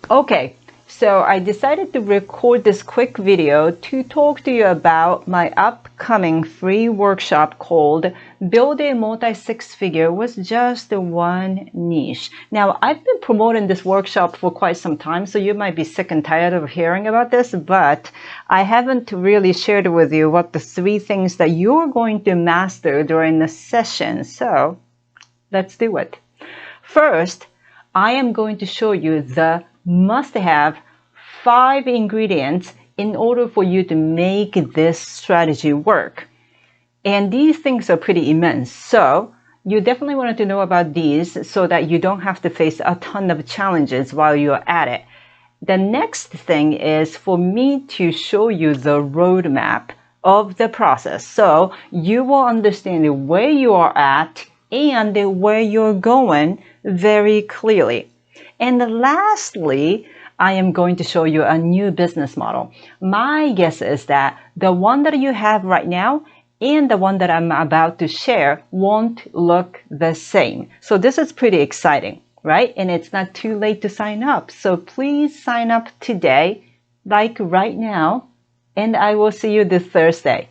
Okay, so I decided to record this quick video to talk to you about my upcoming free workshop called Build a Multi-Six-Figure with Just One Niche. Now, I've been promoting this workshop for quite some time, so you might be sick and tired of hearing about this, but I haven't really shared with you what the 3 things that you're going to master during the session. So let's do it. First, I am going to show you the must-have 5 ingredients in order for you to make this strategy work. And these things are pretty immense. So you definitely wanted to know about these so that you don't have to face a ton of challenges while you're at it. The next thing is for me to show you the roadmap of the process. So you will understand where you are at and where you're going very clearly. And lastly, I am going to show you a new business model. My guess is that the one that you have right now and the one that I'm about to share won't look the same. So this is pretty exciting, right? And it's not too late to sign up. So please sign up today, like right now, and I will see you this Thursday.